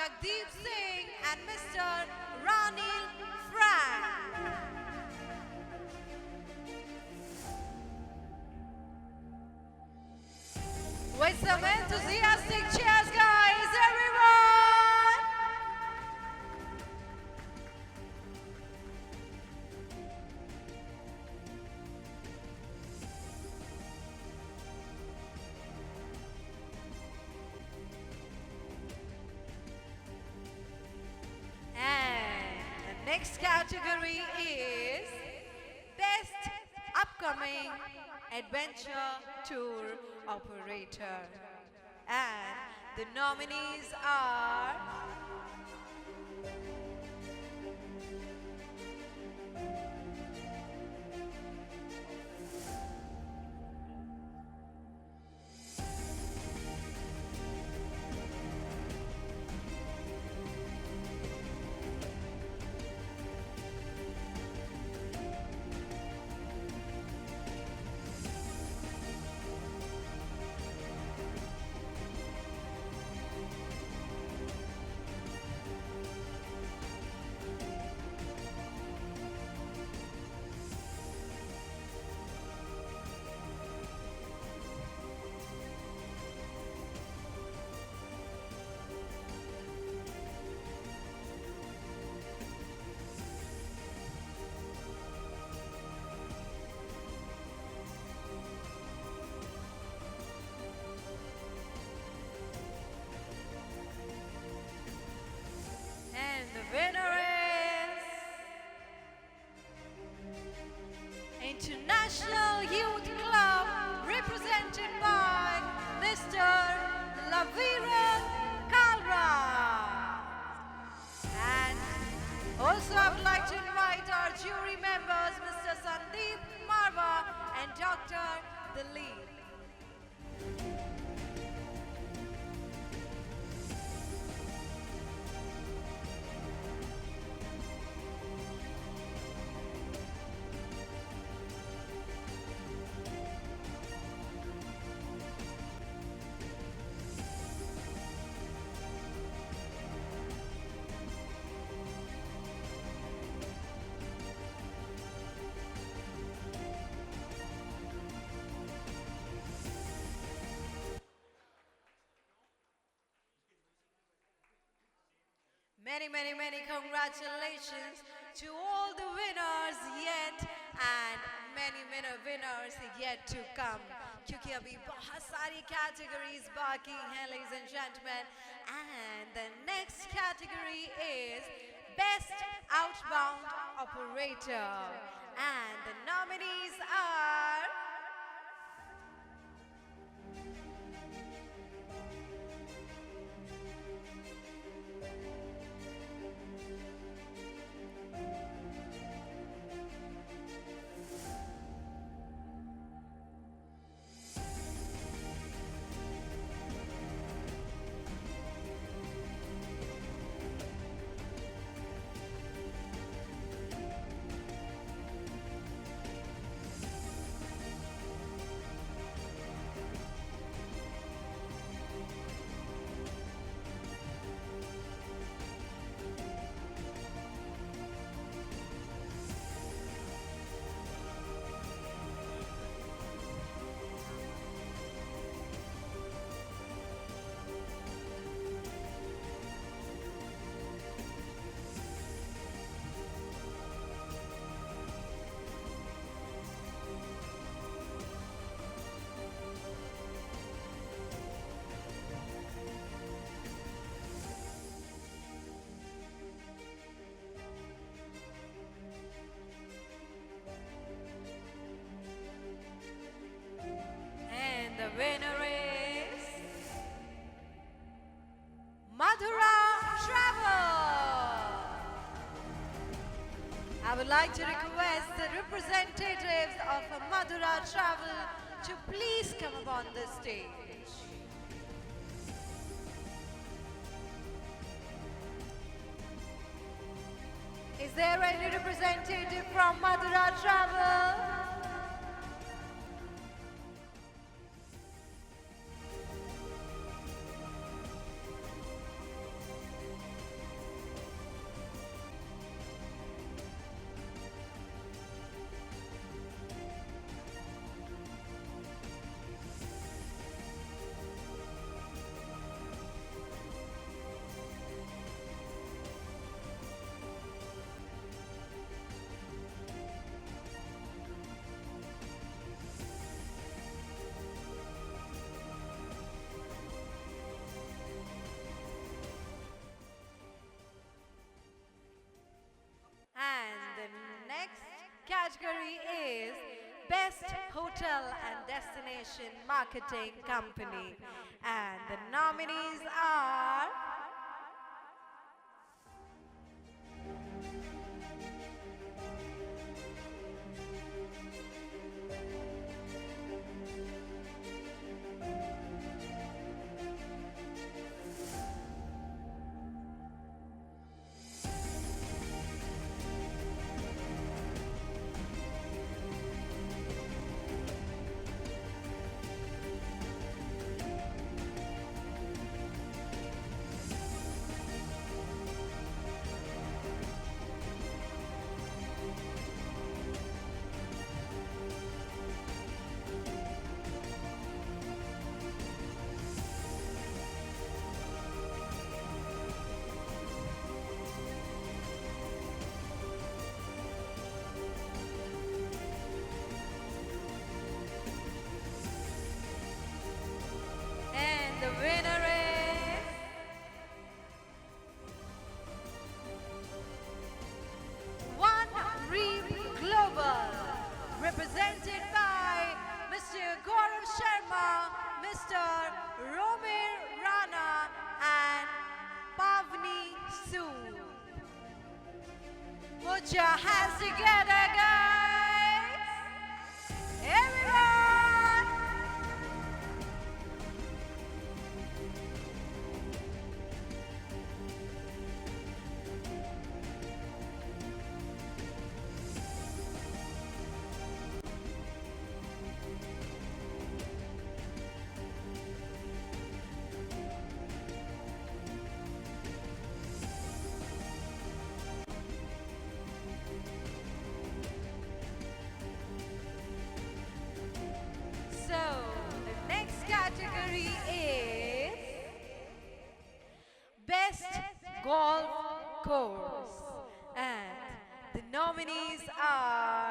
Jagdeep Singh and Mr. Ranil Frank. With some enthusiastic cheers, guys, everyone! And the next category is Best Upcoming Adventure Tour Operator. And the nominees are the winner is International Youth Club, represented by Mr. Lavira Kalra. And also I would like to invite our jury members, Mr. Sandeep Marwa and Dr. Dilip. Many congratulations to all the winners yet and many winners yet to come. क्योंकि अभी बहुत सारी categories बाकी हैं, ladies and gentlemen. And the next category is Best Outbound Operator. And the nominees are the winner is Madhura Travel. I would like to request the representatives of Madhura Travel to please come upon the stage. Is there any representative from Madhura Travel? category is Best Hotel and Destination Marketing Company. And the nominees are the winner is One Reef Global, represented by Mr. Gaurav Sharma, Mr. Romir Rana, and Pavni Sood. Put your hands together, guys! Everyone! So, the next category is Best Golf Course. And the nominees are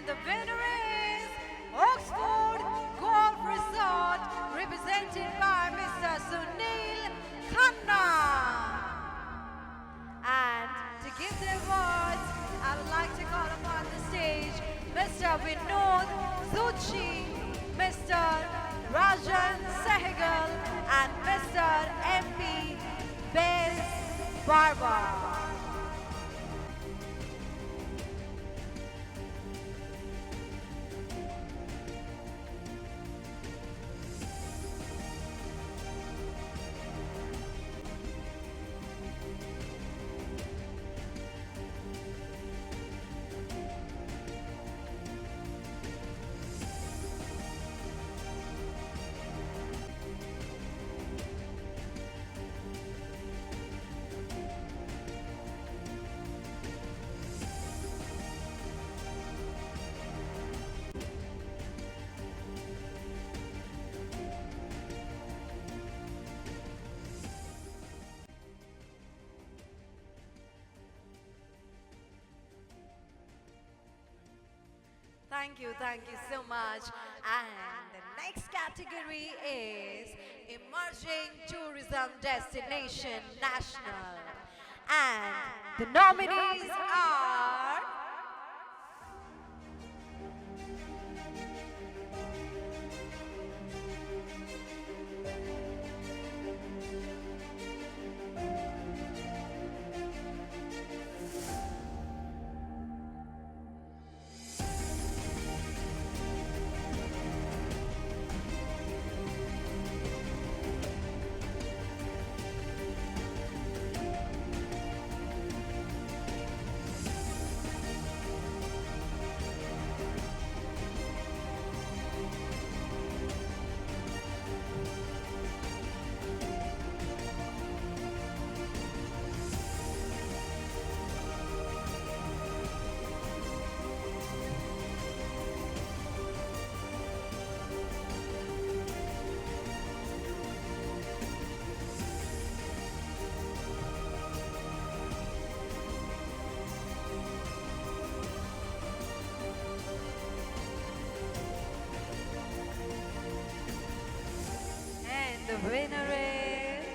the winner is Oxford Golf Resort, represented by Mr. Sunil Khanna. And to give the awards, I would like to call upon the stage Mr. Vinod Zuchi, Mr. Rajan Sehgal, and Mr. MP Bez Barba. Thank you so much. And the next category is Emerging Tourism Destination National. And the nominees are winner is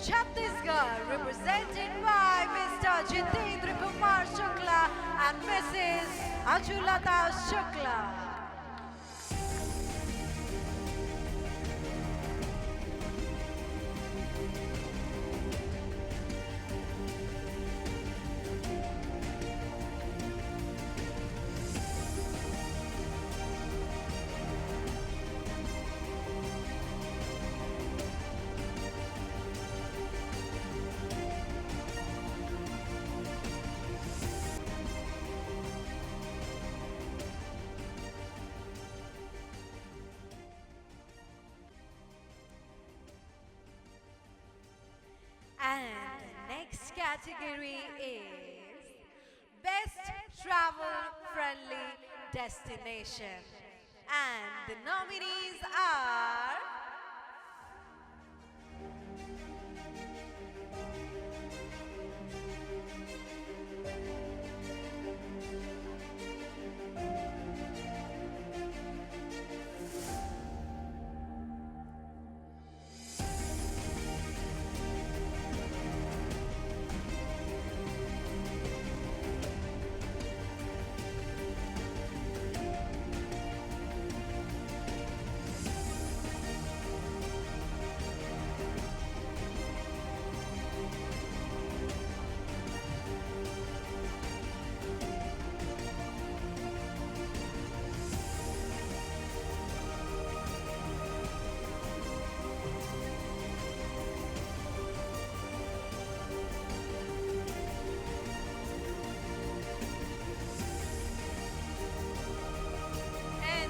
Chhattisgarh, represented by Mr. Jitendra Kumar Shukla and Mrs. Achulata Shukla. And the next category is Best Travel Friendly Destination. And the nominees are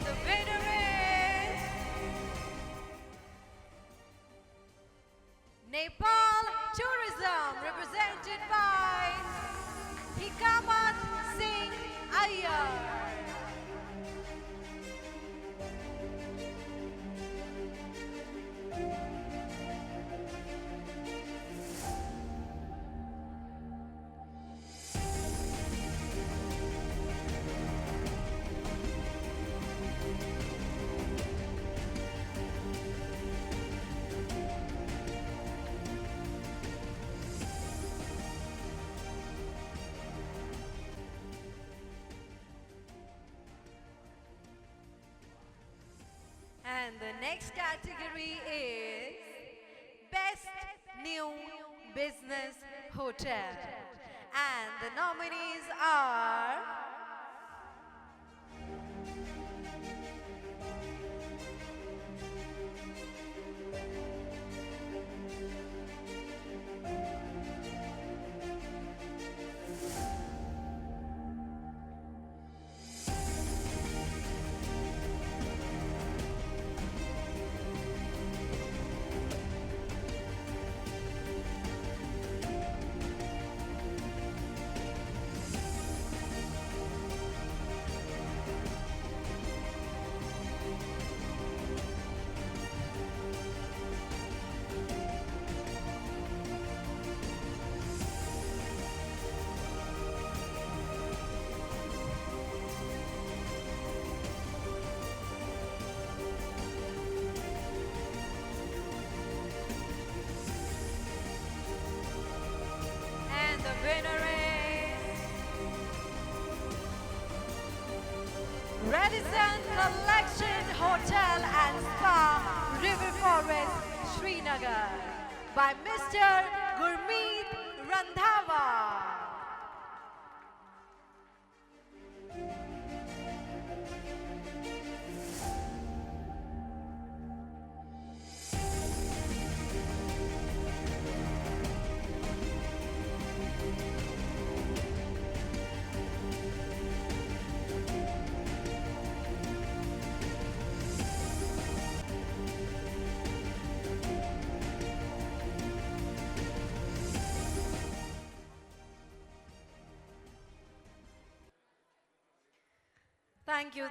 the winner is Nepal Tourism, represented by Hikamat Singh Iyer. And the next category is Best New Business Hotel. And the nominees are the winner is Radisson Collection Hotel and Spa, River Forest, Srinagar, by Mr. Gurmeet Randhawa.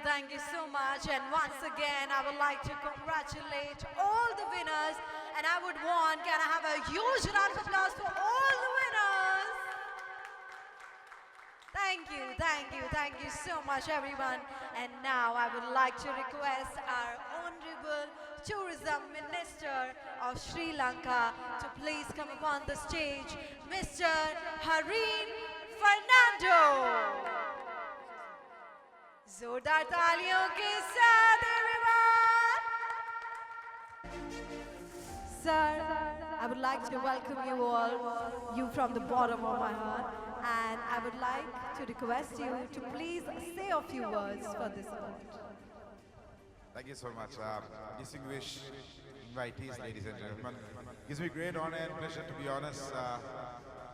Thank you so much. And once again, I would like to congratulate all the winners. And I would want, can I have a huge round of applause for all the winners? Thank you so much, everyone. And now I would like to request our Honorable Tourism Minister of Sri Lanka to please come upon the stage, Mr. Hareen Fernando. जोरदार तालियों के साथ everyone. Sir, I would like to welcome you all, you from the bottom of my heart, and I would like to request you to please say a few words for this award. Thank you so much. Distinguished invitees, ladies and gentlemen. Gives me great honor and pleasure, to be honest,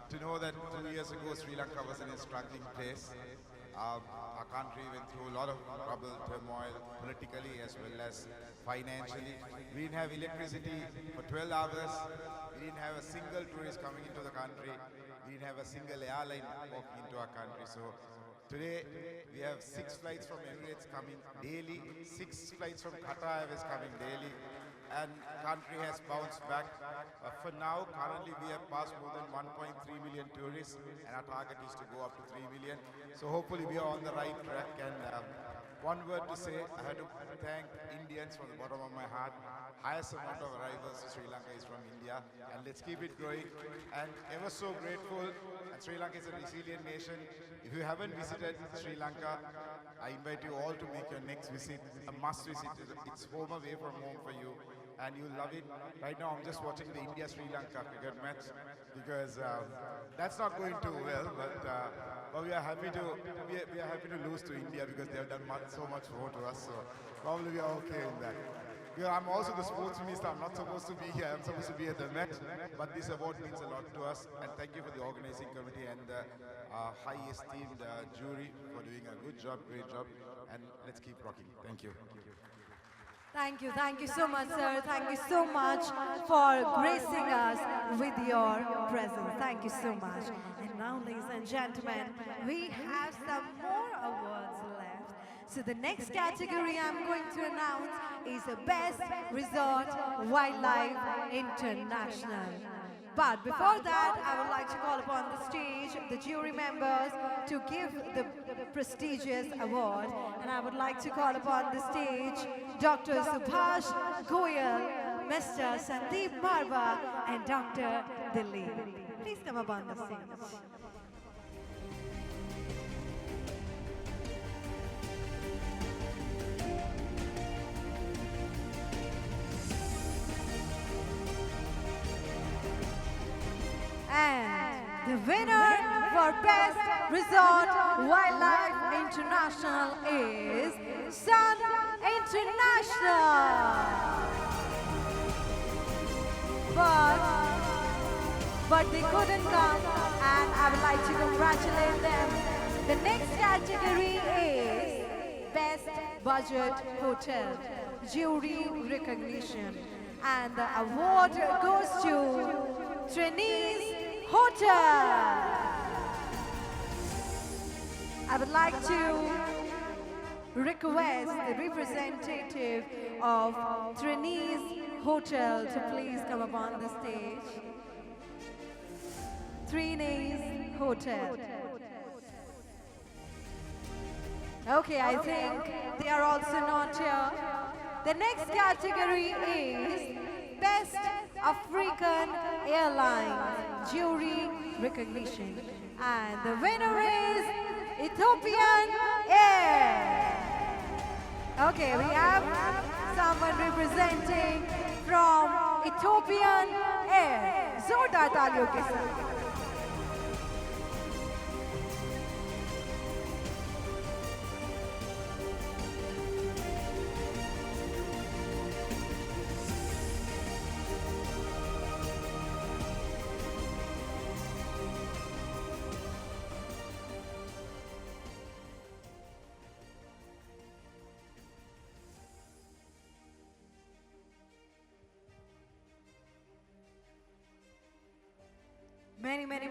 to know that 2 years ago Sri Lanka was in a struggling place. Our country went through a lot of trouble, turmoil, politically as well as financially. We didn't have electricity for 12 hours. We didn't have a single tourist coming into the country. We didn't have a single airline walking into our country. So today we have 6 flights from Emirates coming daily, 6 flights from Qatar Airways coming daily, and country has bounced back. For now, currently we have passed more than 1.3 million tourists, and our target is to go up to 3 million. So hopefully we are on the right track. And one word to say, I had to thank Indians from the bottom of my heart. Highest amount of arrivals to Sri Lanka is from India, and let's keep it growing. And ever so grateful. And Sri Lanka is a resilient nation. If you haven't visited Sri Lanka, I invite you all to make your next visit a must visit. It's home away from home for you, and you'll love it. Right now, I'm just watching the India-Sri Lanka cricket match because that's not going too well. But we are happy to lose to India because they have done so much more to us. So probably we are okay in that. Yeah, I'm also the sports minister. I'm not supposed to be here. I'm supposed to be at the match. But this award means a lot to us. And thank you for the organizing committee and the high esteemed jury for doing a good job, great job. And let's keep rocking. Thank you. Thank you so much, sir. Thank you so much for gracing us with your presence. Thank you so much. And now, ladies and gentlemen, we have some more awards left. So the next category I'm going to announce is the Best Resort Wildlife International. But before that, I would like to call upon the stage the jury members to give the prestigious award. And I would like to call upon the stage Dr. Subhash Goyal, Mr. Sandeep Marva, and Dr. Dilip. Please come upon the stage. And the winner for Best Resort Wildlife International is Sun International. But they couldn't come, and I would like to congratulate them. The next category is Best Budget Hotel, Jury Recognition. And the award goes to Trini's Hotel. I would like to request the representative of Trini's Hotel to please come upon the stage. Trini's Hotel. Okay, I think they are also not here. The next category is Best African Airlines Jury Recognition. And the winner is Ethiopian Air. Okay, we have someone representing from Ethiopian Air. Zordar taaliyon ke saath.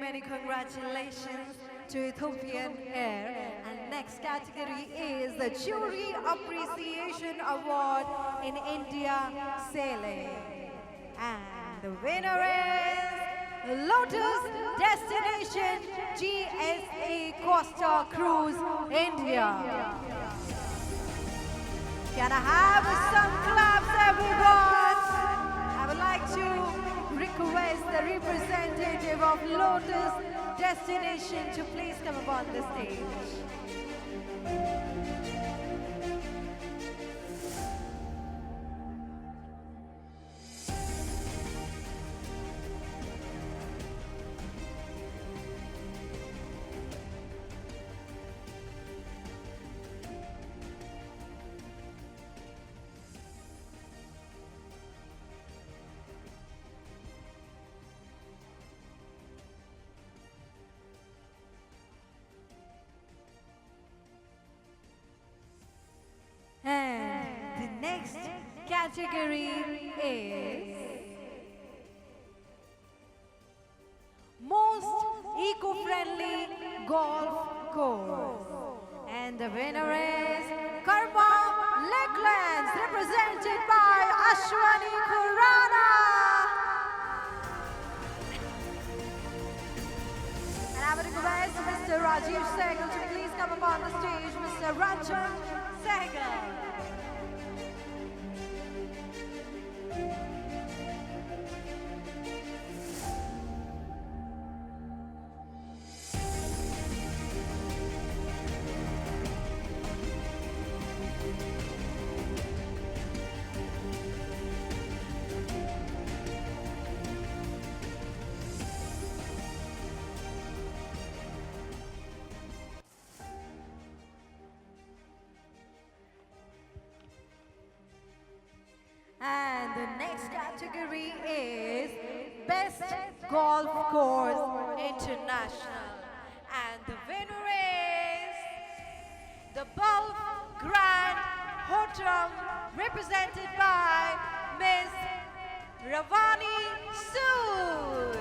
Many congratulations to Ethiopian Air. And next category is the Jury Appreciation Award in India Sailing. And the winner is Lotus Destination GSA Costa Cruise India. Can I have some claps, everyone. I would like to request the representative of Lotus Destination to please come upon the stage. And the next category is most eco-friendly golf course. And the winner is Karma Lakelands, represented by Ashwani Khurana. And I would request Mr. Rajiv Sehgal to please come upon the stage. Mr. Ranjan Sehgal. And the next category is Best Golf Course International. And the winner is the Gulf Grand Hotel, represented by Miss Ravani Sood.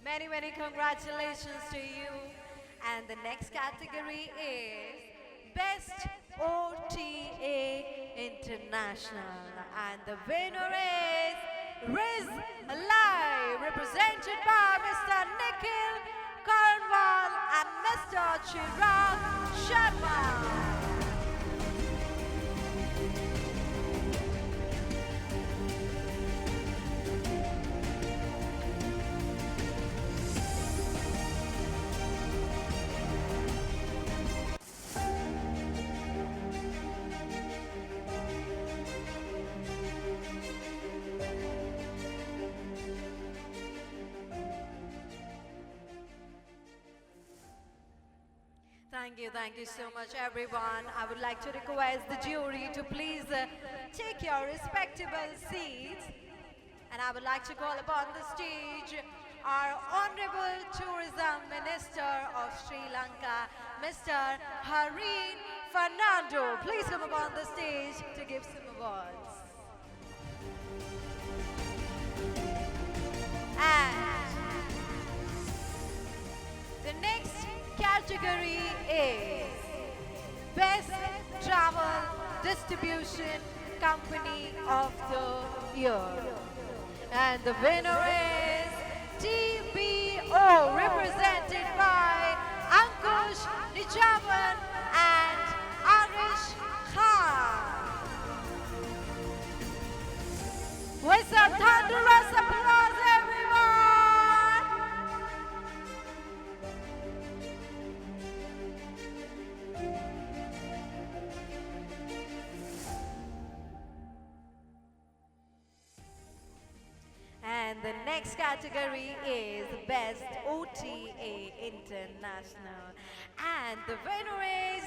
Many, many congratulations to you. And the next category is Best OTA International. And the winner is Riz Alive, represented by Mr. Nikhil Karnwal and Mr. Chirag Sharma. Thank you so much, everyone. I would like to request the jury to please take your respectable seats. And I would like to call upon the stage our Honorable Tourism Minister of Sri Lanka, Mr. Hareen Fernando. Please come upon the stage to give some awards. And the next category is Best Travel Distribution Company of the Year. And the winner is TBO, represented by Ankush Nijavan and Arish Khan. With some thunderous applause, everyone! And the next category is Best OTA International. And the winner is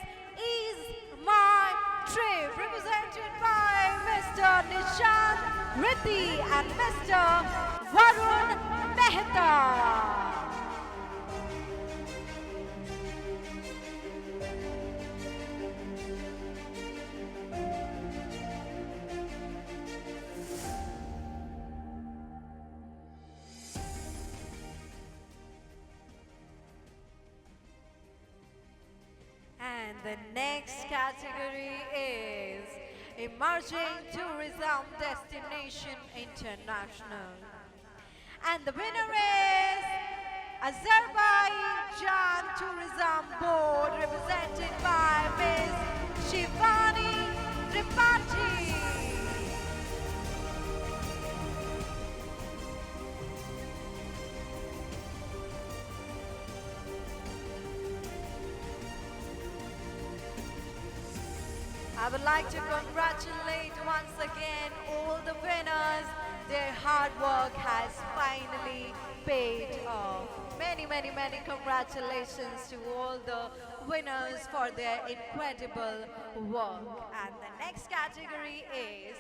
My Trip, represented by Mr. Nishant Riddhi and Mr. Varun Mehta. the next category is Emerging Tourism Destination International. And the winner is Azerbaijan Tourism Board, represented by Ms. Shivani Tripathi. I would like to congratulate once again all the winners. Their hard work has finally paid off. Many, many, many congratulations to all the winners for their incredible work. And the next category is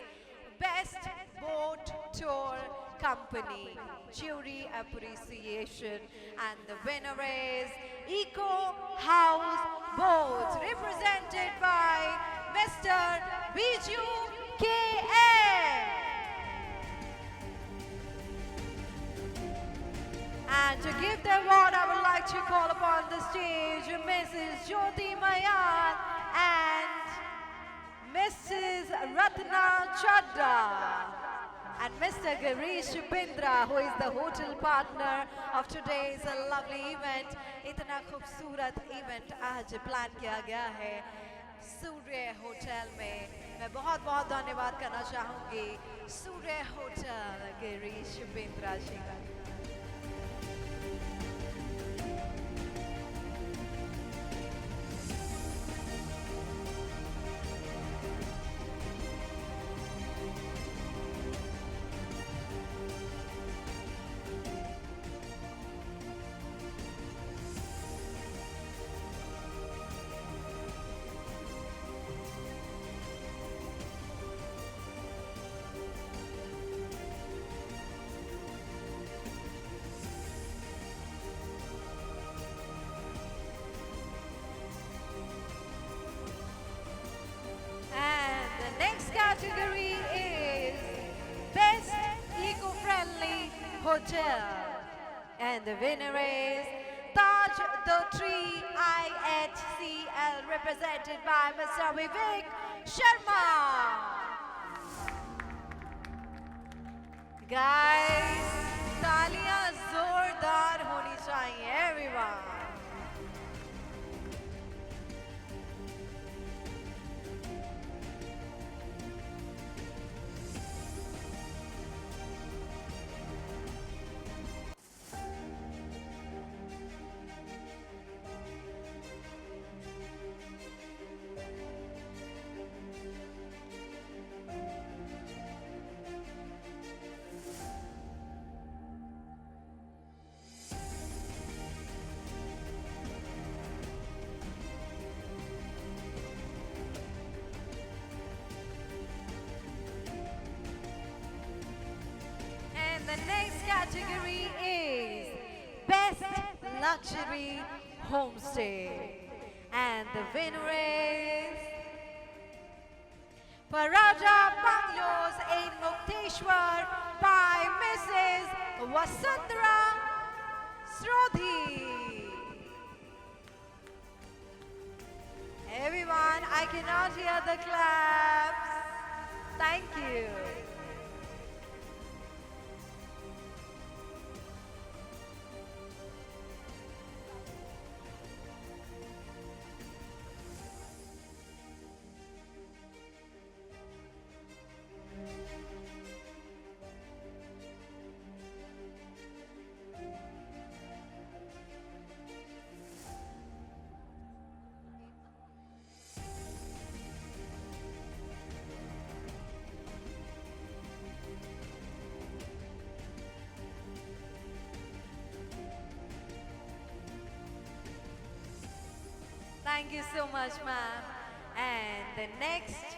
Best Boat Tour Company Jury Appreciation. And the winner is Eco House Boats, represented by Mr. Biju K.M. And to give the award, I would like to call upon the stage Mrs. Jyoti Mayan and Mrs. Ratna Chadda and Mr. Girish Bindra, who is the hotel partner of today's lovely event. इतना खूबसूरत event आज plan किया गया है सूर्य hotel में. मैं बहुत बहुत धन्यवाद करना चाहूँगी सूर्य होटल गिरीश बिंद्रा जी का. Category is Best Eco-Friendly Hotel, and the winner is Taj the Tree IHCL, represented by Mr. Vivek Sharma. Guys, तालियां जोरदार होनी चाहिए, everyone. The next category is Best Luxury Homestay, and the winner is Paraja Bungalows in Mukteshwar by Mrs. Vasundhara Srodhi. Everyone, I cannot hear the claps. Thank you. Thank you so much, ma'am. And the next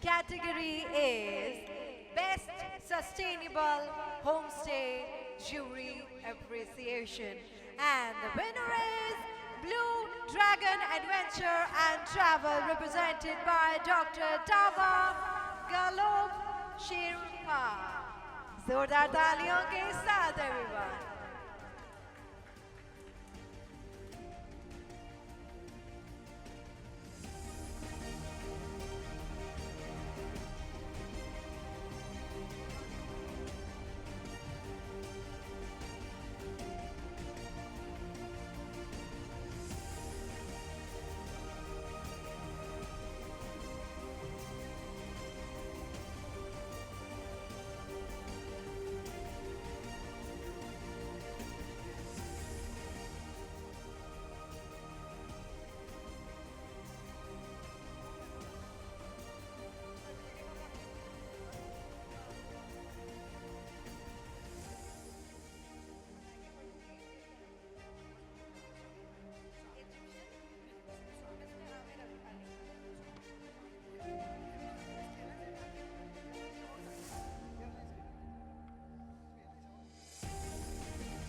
category is Best Sustainable Homestay Jury Appreciation. And the winner is Blue Dragon Adventure and Travel, represented by Dr. Tava Galob Sherpa. जोरदार तालियों के साथ everyone.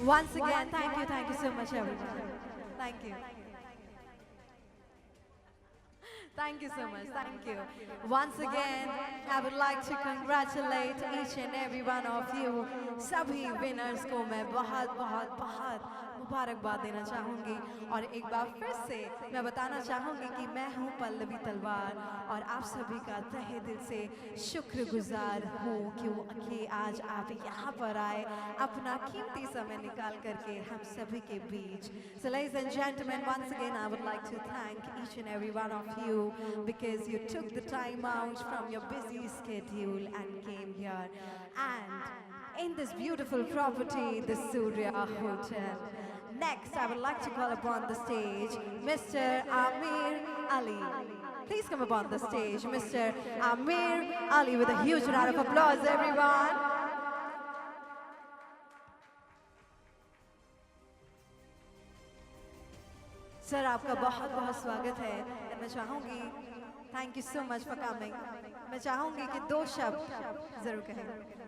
Once again, thank you so much, everyone. Thank you. Thank you so much. Thank you. Once again, I would like to congratulate each and every one of you. सभी winners को मैं बहुत बहुत बहुत मुबारकबाद देना चाहूँगी और एक बार फिर से मैं बताना चाहूँगी कि मैं हूँ पल्लवी तलवार और आप सभी का तहे दिल से शुक्रगुजार हूँ क्योंकि आज आप यहाँ पर आए अपना कीमती समय निकाल करके हम सभी के बीच. So ladies and gentlemen, once again I would like to thank each and every one of you because you took the time out from your busy schedule and came here. And in this beautiful property, the Surya Hotel. Next, I would like to call upon the stage Mr. Amir Ali. Please come upon the stage, Mr. Amir Ali, with a huge round of applause, everyone. Sir, आपका बहुत बहुत स्वागत है. मैं चाहूँगी, thank you so much for coming. मैं चाहूँगी कि दो शब्द जरूर कहें.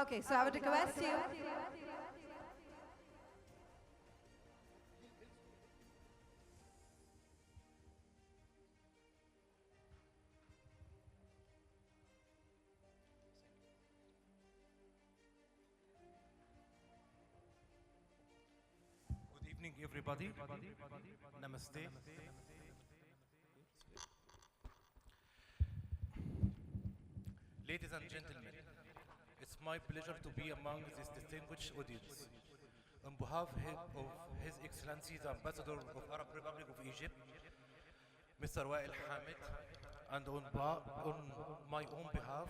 Okay, so I would request you. Good evening, everybody. Namaste. Ladies and gentlemen, it's my pleasure to be among this distinguished audience. On behalf of His Excellency the Ambassador of Arab Republic of Egypt, Mr. Wael Hamid, and on my own behalf,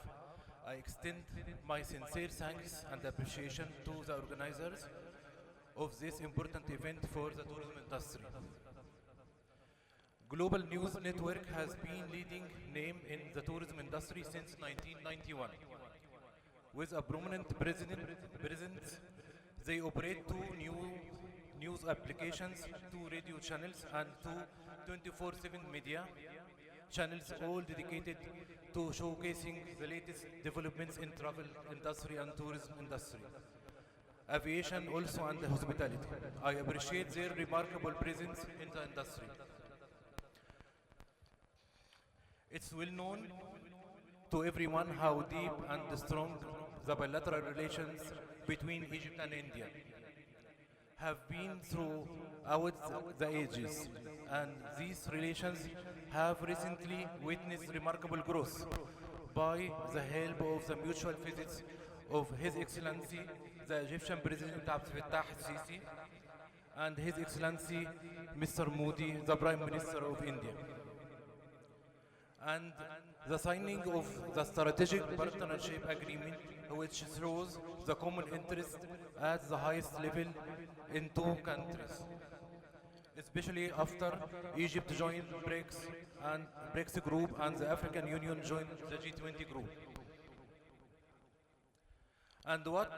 I extend my sincere thanks and appreciation to the organizers of this important event for the tourism industry. Global News Network has been leading name in the tourism industry since 1991. With a prominent presence, they operate two new news applications, two radio channels, and two 24/7 media channels, all dedicated to showcasing the latest developments in travel industry and tourism industry, aviation also, and hospitality. I appreciate their remarkable presence in the industry. It's well known to everyone how deep and strong the bilateral relations between Egypt and India have been throughout the ages, and these relations have recently witnessed remarkable growth by the help of the mutual visits of His Excellency the Egyptian President Abdel Fattah al-Sisi and His Excellency Mr. Modi, the Prime Minister of India, and the signing of the strategic partnership agreement, which shows the common interest at the highest level in two countries, especially after Egypt joined BRICS group and the African Union joined the G20 group. And what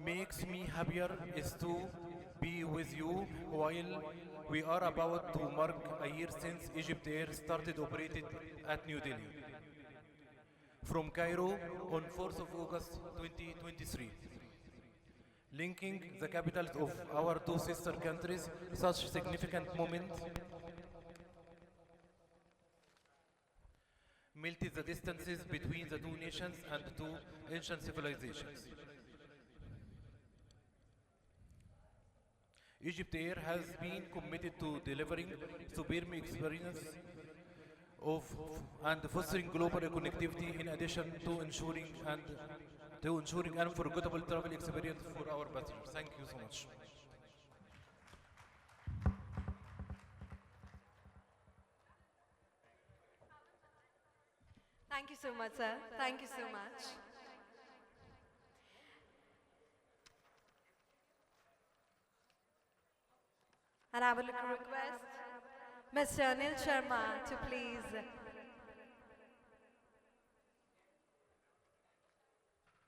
makes me happier is to be with you while we are about to mark a year since Egypt Air started operating at New Delhi from Cairo on 4th of August 2023, linking the capitals of our two sister countries. Such significant moment melted the distances between the two nations and two ancient civilizations. Egypt Air has been committed to delivering superb experience and fostering global connectivity in addition to ensuring unforgettable travel experience for our passengers. Thank you so much. Thank you so much, sir. Thank you so much. And I would like to request Mr. Anil Sharma to please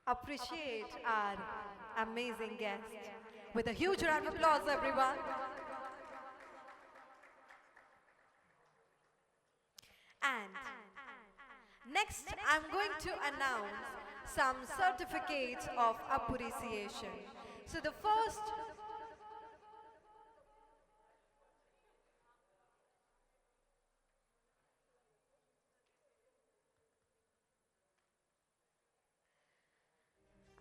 appreciate our amazing guest with a huge round of applause, everyone. And next, I'm going to announce some certificates of appreciation. So the first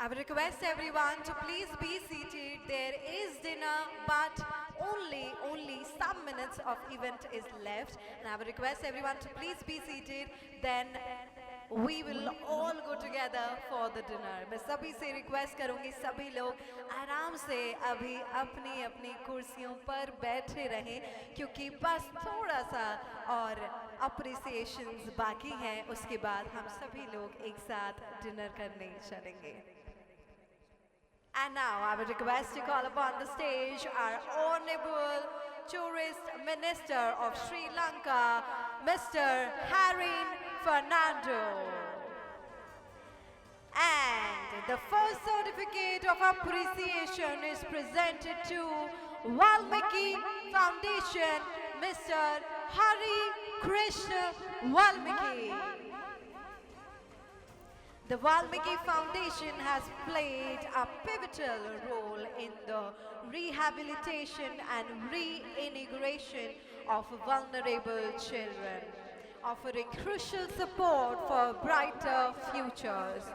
I would request everyone to please be seated. There is dinner, but only some minutes of event is left. And I would request everyone to please be seated. Then we will all go together for the dinner. मैं सभी से request करूँगी सभी लोग आराम से अभी अपनी अपनी कुर्सियों पर बैठे रहें क्योंकि बस थोड़ा सा और appreciations बाकी हैं उसके बाद हम सभी लोग एक साथ dinner करने चलेंगे. And now I would request to call upon the stage our Honorable Tourist Minister of Sri Lanka, Mr. Harin Fernando. And the first certificate of appreciation is presented to Valmiki Foundation, Mr. Hari Krishna Valmiki. The Valmiki Foundation has played a pivotal role in the rehabilitation and reintegration of vulnerable children, offering crucial support for brighter futures.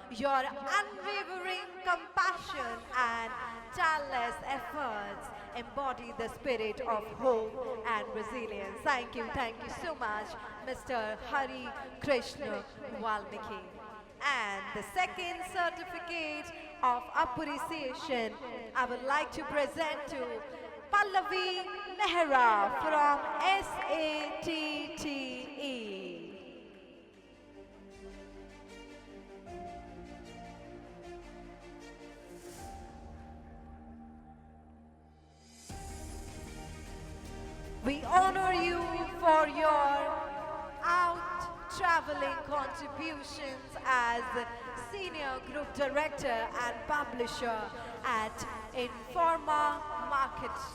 Your unwavering compassion and tireless efforts embody the spirit of hope and resilience. Thank you so much, Mr. Hari Krishna Valmiki. And the second certificate of appreciation I would like to present to Pallavi Mehra from SATTE. We honor you for your out-traveling contributions as Senior Group Director and Publisher at Informa Markets.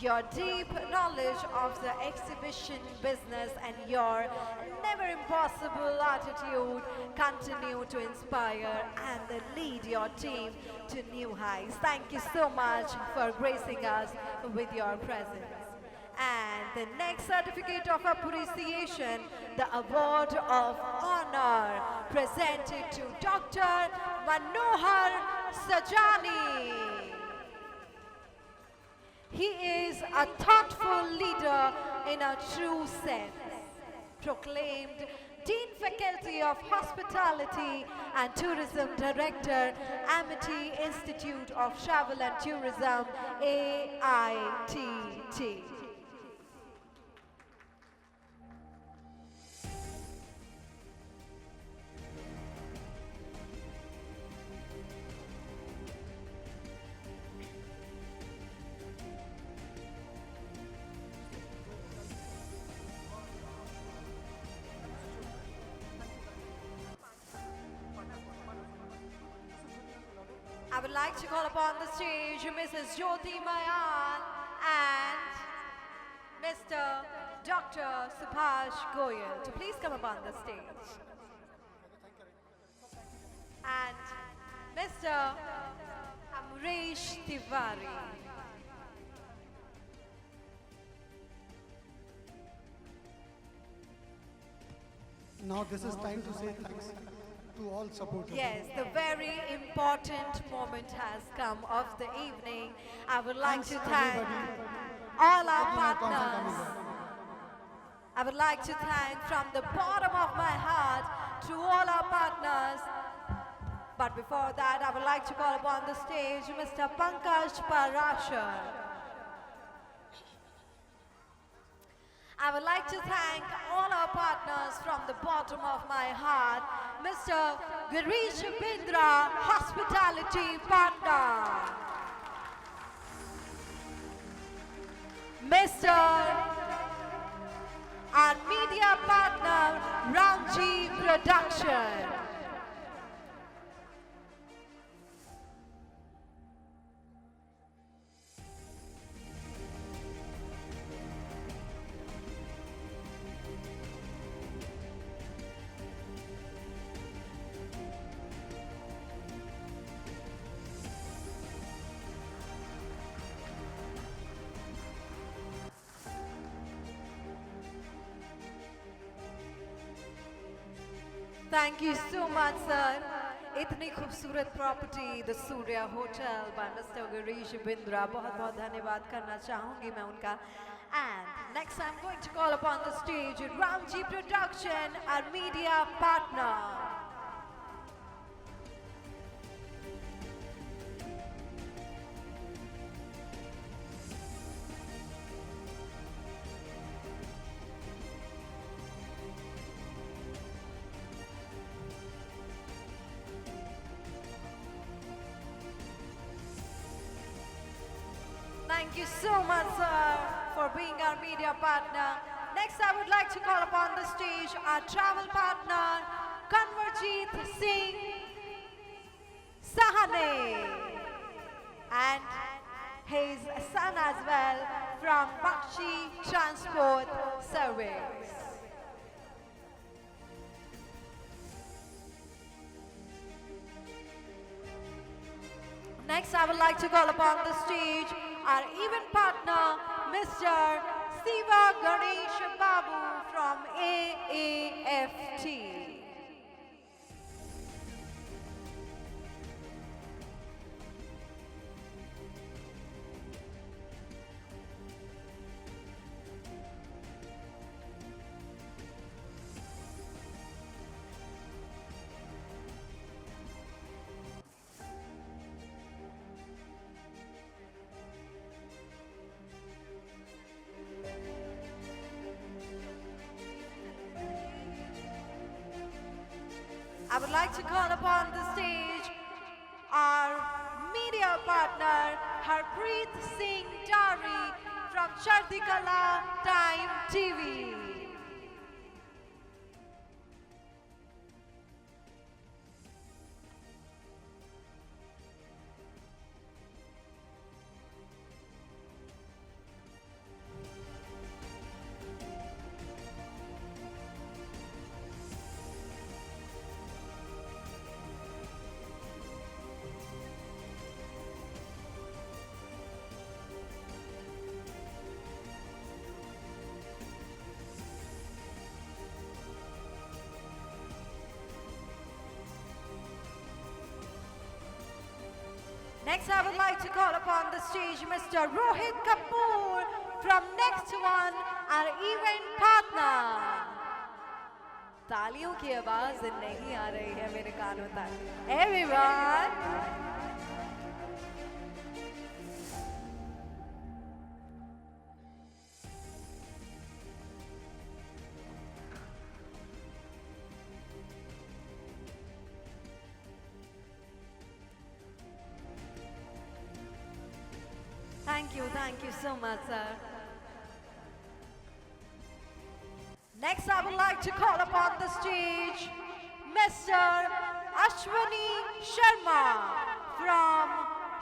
Your deep knowledge of the exhibition business and your never impossible attitude continue to inspire and lead your team to new heights. Thank you so much for gracing us with your presence. And the next certificate of appreciation, the Award of Honor, presented to Dr. Manohar Sajani. He is a thoughtful leader in a true sense, proclaimed Dean Faculty of Hospitality and Tourism Director, Amity Institute of Travel and Tourism, AITT. I would like to call upon the stage Mrs. Jyoti Mayan and Mr. Dr. Subhash Goyal to please come upon the stage. And Mr. Amresh Tiwari. Now this is time to say thanks to all supporters. Yes, the very important moment has come of the evening. I would like to thank all our partners. I would like to thank from the bottom of my heart to all our partners. But before that, I would like to call upon the stage Mr. Pankaj Parashar. I would like to thank all our partners from the bottom of my heart, Mr. Girish Bindra, Hospitality Partner, Mr. our media partner, Ramji Production, Thank you so much, sir. इतनी खूबसूरत property the Surya hotel by mister Girish Bindra, बहुत बहुत धन्यवाद करना चाहूंगी मैं उनका. And next I'm going to call upon the stage Ramji Production, our media partner. Thank you so much, sir, for being our media partner. Next, I would like to call upon the stage our travel partner, Kanwarjeet Singh Sahane, and his son as well from Bakshi Transport Service. Next, I would like to call upon the stage our event partner, Mr. Siva Ganesh Babu from AAFT. I would like to call upon the stage our media partner, Harpreet Singh Dari from Chardikala Time TV. Next, I would like to call upon the stage Mr. Rohit Kapoor from Next One, our event partner. तालियों की आवाज नहीं आ रही है मेरे कानों तक. Everyone. Thank you so much, sir. Next, I would like to call upon the stage Mr. Ashwani Sharma from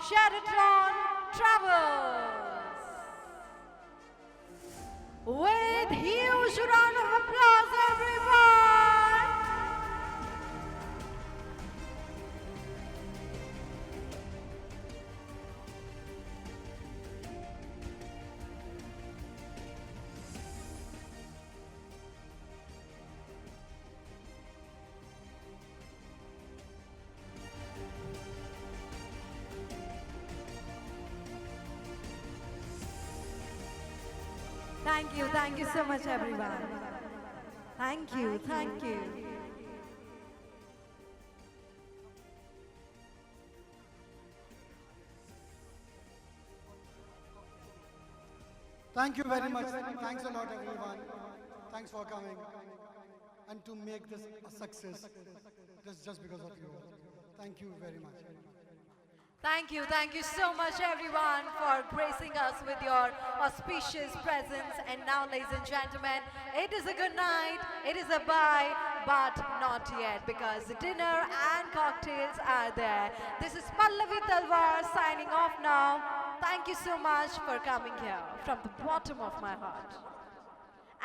Sheraton Travels. With huge round of applause, everyone! Thank you so much, everyone. Thank you. Thank you very much. Thanks a lot, everyone. Thanks for coming. And to make this a success, this is just because of you. Thank you very much. Thank you so much, everyone, for gracing us with your auspicious presence. And now, ladies and gentlemen, it is a good night, it is a bye, but not yet, because dinner and cocktails are there. This is Pallavi Talwar signing off now. Thank you so much for coming here from the bottom of my heart.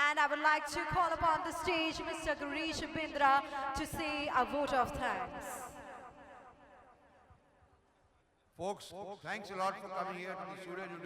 And I would like to call upon the stage Mr. Girish Bindra to say a vote of thanks. Folks, thanks a lot for coming here to the Surya New Delhi.